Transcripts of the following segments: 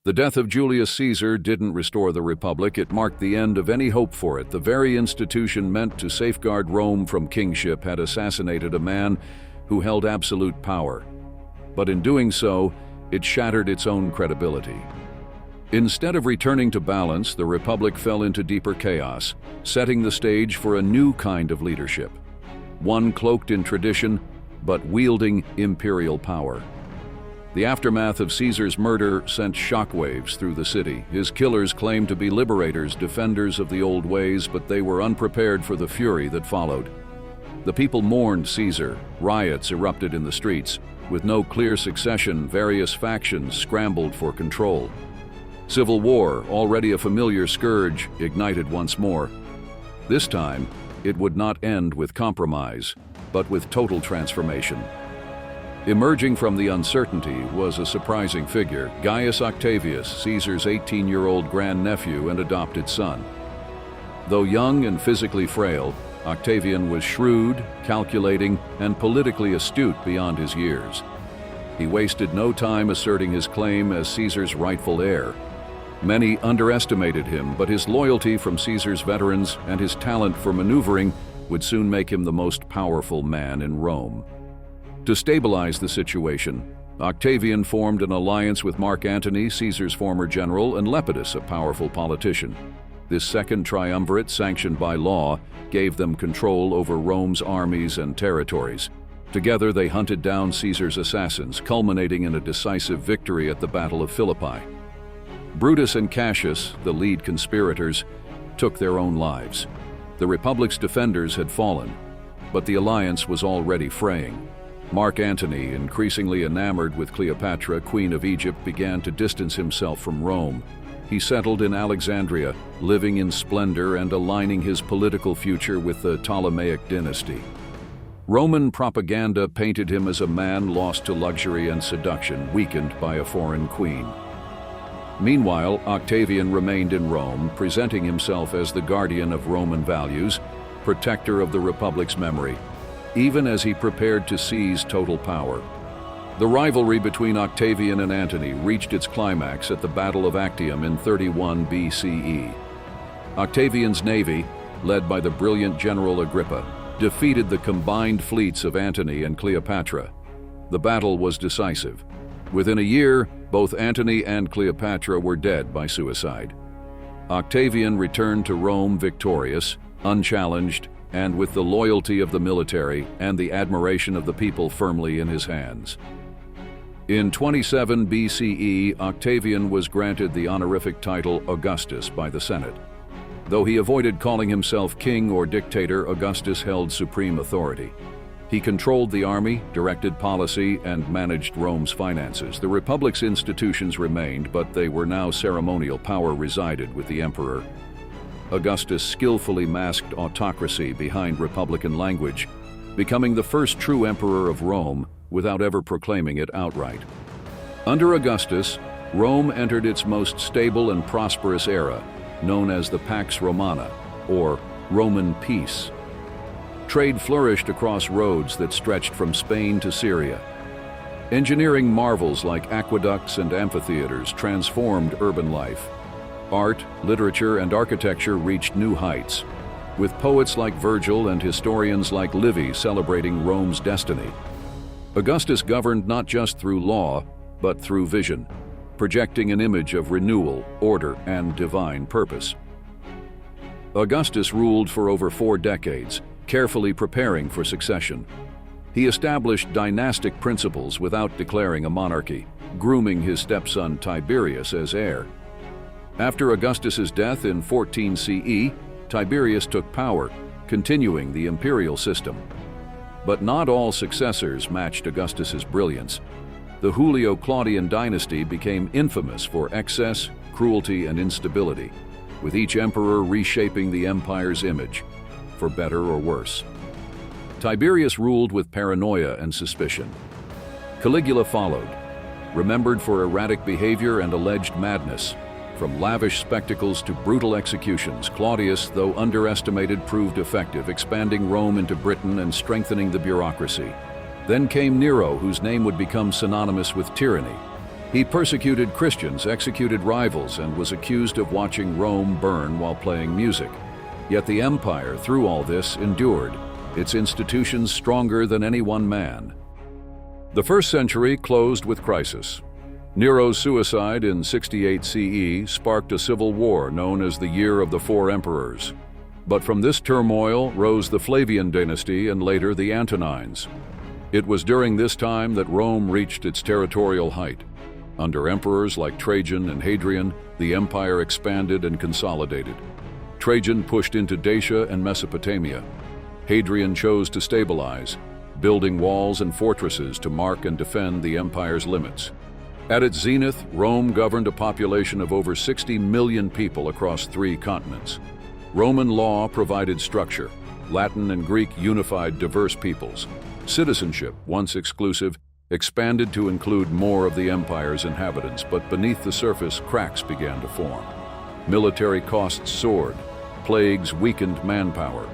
The death of Julius Caesar didn't restore the Republic, it marked the end of any hope for it. The very institution meant to safeguard Rome from kingship had assassinated a man who held absolute power. But in doing so, it shattered its own credibility. Instead of returning to balance, the Republic fell into deeper chaos, setting the stage for a new kind of leadership. One cloaked in tradition, but wielding imperial power. The aftermath of Caesar's murder sent shockwaves through the city. His killers claimed to be liberators, defenders of the old ways, but they were unprepared for the fury that followed. The people mourned Caesar. Riots erupted in the streets. With no clear succession, various factions scrambled for control. Civil war, already a familiar scourge, ignited once more. This time, it would not end with compromise, but with total transformation. Emerging from the uncertainty was a surprising figure, Gaius Octavius, Caesar's 18-year-old grandnephew and adopted son. Though young and physically frail, Octavian was shrewd, calculating, and politically astute beyond his years. He wasted no time asserting his claim as Caesar's rightful heir. Many underestimated him, but his loyalty from Caesar's veterans and his talent for maneuvering would soon make him the most powerful man in Rome. To stabilize the situation, Octavian formed an alliance with Mark Antony, Caesar's former general, and Lepidus, a powerful politician. This second triumvirate, sanctioned by law, gave them control over Rome's armies and territories. Together they hunted down Caesar's assassins, culminating in a decisive victory at the Battle of Philippi. Brutus and Cassius, the lead conspirators, took their own lives. The Republic's defenders had fallen, but the alliance was already fraying. Mark Antony, increasingly enamored with Cleopatra, Queen of Egypt, began to distance himself from Rome. He settled in Alexandria, living in splendor and aligning his political future with the Ptolemaic dynasty. Roman propaganda painted him as a man lost to luxury and seduction, weakened by a foreign queen. Meanwhile, Octavian remained in Rome, presenting himself as the guardian of Roman values, protector of the Republic's memory, even as he prepared to seize total power. The rivalry between Octavian and Antony reached its climax at the Battle of Actium in 31 BCE. Octavian's navy, led by the brilliant general Agrippa, defeated the combined fleets of Antony and Cleopatra. The battle was decisive. Within a year, both Antony and Cleopatra were dead by suicide. Octavian returned to Rome victorious, unchallenged, and with the loyalty of the military and the admiration of the people firmly in his hands. In 27 BCE, Octavian was granted the honorific title Augustus by the Senate. Though he avoided calling himself king or dictator, Augustus held supreme authority. He controlled the army, directed policy, and managed Rome's finances. The Republic's institutions remained, but they were now ceremonial. Power resided with the emperor. Augustus skillfully masked autocracy behind republican language, becoming the first true emperor of Rome without ever proclaiming it outright. Under Augustus, Rome entered its most stable and prosperous era, known as the Pax Romana, or Roman peace. Trade flourished across roads that stretched from Spain to Syria. Engineering marvels like aqueducts and amphitheaters transformed urban life. Art, literature, and architecture reached new heights, with poets like Virgil and historians like Livy celebrating Rome's destiny. Augustus governed not just through law, but through vision, projecting an image of renewal, order, and divine purpose. Augustus ruled for over 4 decades, carefully preparing for succession. He established dynastic principles without declaring a monarchy, grooming his stepson Tiberius as heir. After Augustus's death in 14 CE, Tiberius took power, continuing the imperial system. But not all successors matched Augustus's brilliance. The Julio-Claudian dynasty became infamous for excess, cruelty, and instability, with each emperor reshaping the empire's image, for better or worse. Tiberius ruled with paranoia and suspicion. Caligula followed, remembered for erratic behavior and alleged madness. From lavish spectacles to brutal executions, Claudius, though underestimated, proved effective, expanding Rome into Britain and strengthening the bureaucracy. Then came Nero, whose name would become synonymous with tyranny. He persecuted Christians, executed rivals, and was accused of watching Rome burn while playing music. Yet the empire, through all this, endured, its institutions stronger than any one man. The first century closed with crisis. Nero's suicide in 68 CE sparked a civil war known as the Year of the Four Emperors. But from this turmoil rose the Flavian dynasty and later the Antonines. It was during this time that Rome reached its territorial height. Under emperors like Trajan and Hadrian, the empire expanded and consolidated. Trajan pushed into Dacia and Mesopotamia. Hadrian chose to stabilize, building walls and fortresses to mark and defend the empire's limits. At its zenith, Rome governed a population of over 60 million people across 3 continents. Roman law provided structure. Latin and Greek unified diverse peoples. Citizenship, once exclusive, expanded to include more of the empire's inhabitants, but beneath the surface, cracks began to form. Military costs soared. Plagues weakened manpower.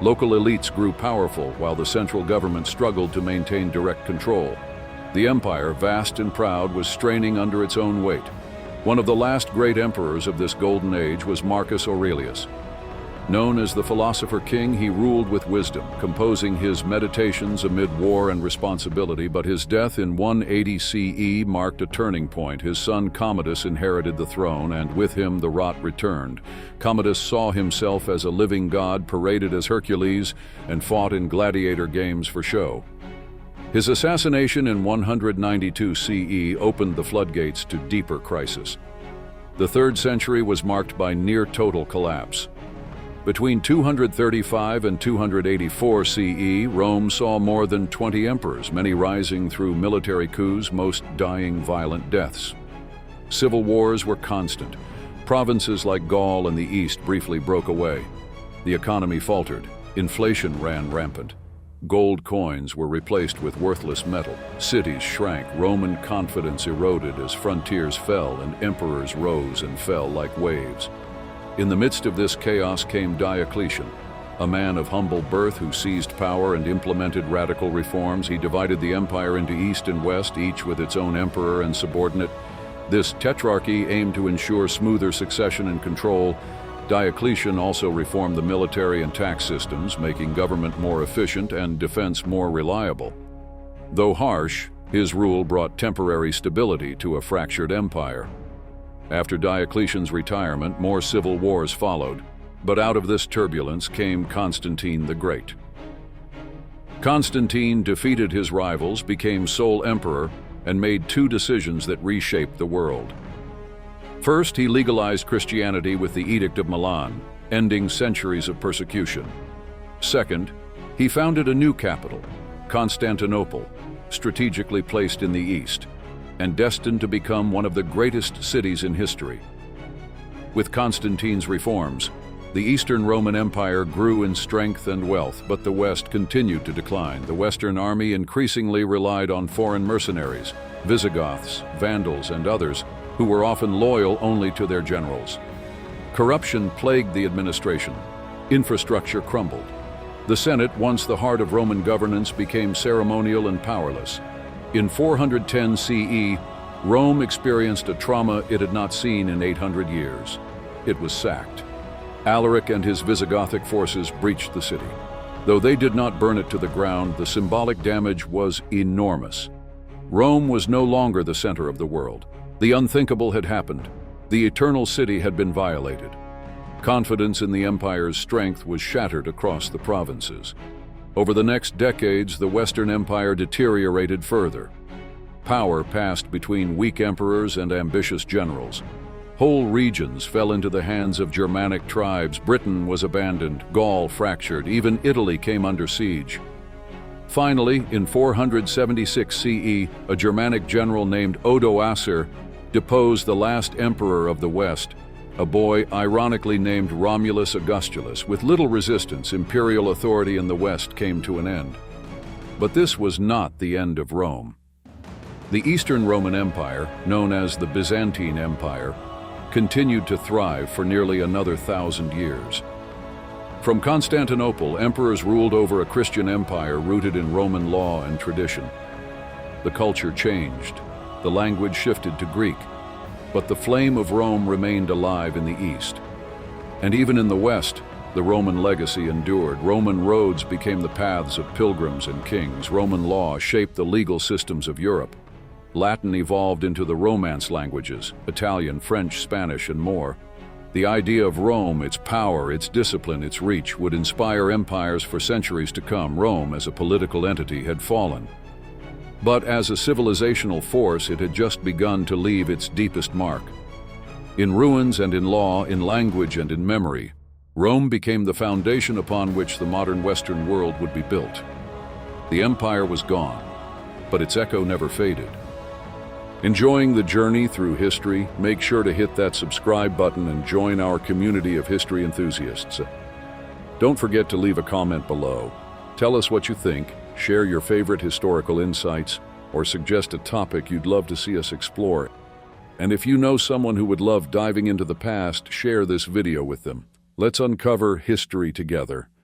Local elites grew powerful while the central government struggled to maintain direct control. The empire, vast and proud, was straining under its own weight. One of the last great emperors of this golden age was Marcus Aurelius. Known as the philosopher king, he ruled with wisdom, composing his meditations amid war and responsibility, but his death in 180 CE marked a turning point. His son Commodus inherited the throne, and with him the rot returned. Commodus saw himself as a living god, paraded as Hercules, and fought in gladiator games for show. His assassination in 192 CE opened the floodgates to deeper crisis. The 3rd century was marked by near-total collapse. Between 235 and 284 CE, Rome saw more than 20 emperors, many rising through military coups, most dying violent deaths. Civil wars were constant. Provinces like Gaul in the east briefly broke away. The economy faltered. Inflation ran rampant. Gold coins were replaced with worthless metal. Cities shrank. Roman confidence eroded as frontiers fell and emperors rose and fell like waves. In the midst of this chaos came Diocletian, a man of humble birth who seized power and implemented radical reforms. He divided the empire into east and west, each with its own emperor and subordinate. This tetrarchy aimed to ensure smoother succession and control. Diocletian also reformed the military and tax systems, making government more efficient and defense more reliable. Though harsh, his rule brought temporary stability to a fractured empire. After Diocletian's retirement, more civil wars followed, but out of this turbulence came Constantine the Great. Constantine defeated his rivals, became sole emperor, and made 2 decisions that reshaped the world. First, he legalized Christianity with the Edict of Milan, ending centuries of persecution. Second, he founded a new capital, Constantinople, strategically placed in the east, and destined to become one of the greatest cities in history. With Constantine's reforms, the Eastern Roman Empire grew in strength and wealth, but the West continued to decline. The Western army increasingly relied on foreign mercenaries, Visigoths, Vandals, and others, who were often loyal only to their generals. Corruption plagued the administration. Infrastructure crumbled. The Senate, once the heart of Roman governance, became ceremonial and powerless. In 410 CE, Rome experienced a trauma it had not seen in 800 years. It was sacked. Alaric and his Visigothic forces breached the city. Though they did not burn it to the ground, the symbolic damage was enormous. Rome was no longer the center of the world. The unthinkable had happened. The eternal city had been violated. Confidence in the empire's strength was shattered across the provinces. Over the next decades, the Western Empire deteriorated further. Power passed between weak emperors and ambitious generals. Whole regions fell into the hands of Germanic tribes. Britain was abandoned, Gaul fractured, even Italy came under siege. Finally, in 476 CE, a Germanic general named Odoacer deposed the last emperor of the West, a boy ironically named Romulus Augustulus. With little resistance, imperial authority in the West came to an end. But this was not the end of Rome. The Eastern Roman Empire, known as the Byzantine Empire, continued to thrive for nearly another 1,000 years. From Constantinople, emperors ruled over a Christian empire rooted in Roman law and tradition. The culture changed. the language shifted to Greek. But the flame of Rome remained alive in the East. And even in the West, the Roman legacy endured. Roman roads became the paths of pilgrims and kings. Roman law shaped the legal systems of Europe. Latin evolved into the Romance languages, Italian, French, Spanish, and more. The idea of Rome, its power, its discipline, its reach, would inspire empires for centuries to come. Rome, as a political entity, had fallen. But as a civilizational force, it had just begun to leave its deepest mark. In ruins and in law, in language and in memory, Rome became the foundation upon which the modern Western world would be built. The empire was gone, but its echo never faded. Enjoying the journey through history? Make sure to hit that subscribe button and join our community of history enthusiasts. Don't forget to leave a comment below. Tell us what you think, share your favorite historical insights, or suggest a topic you'd love to see us explore. And if you know someone who would love diving into the past, share this video with them. Let's uncover history together.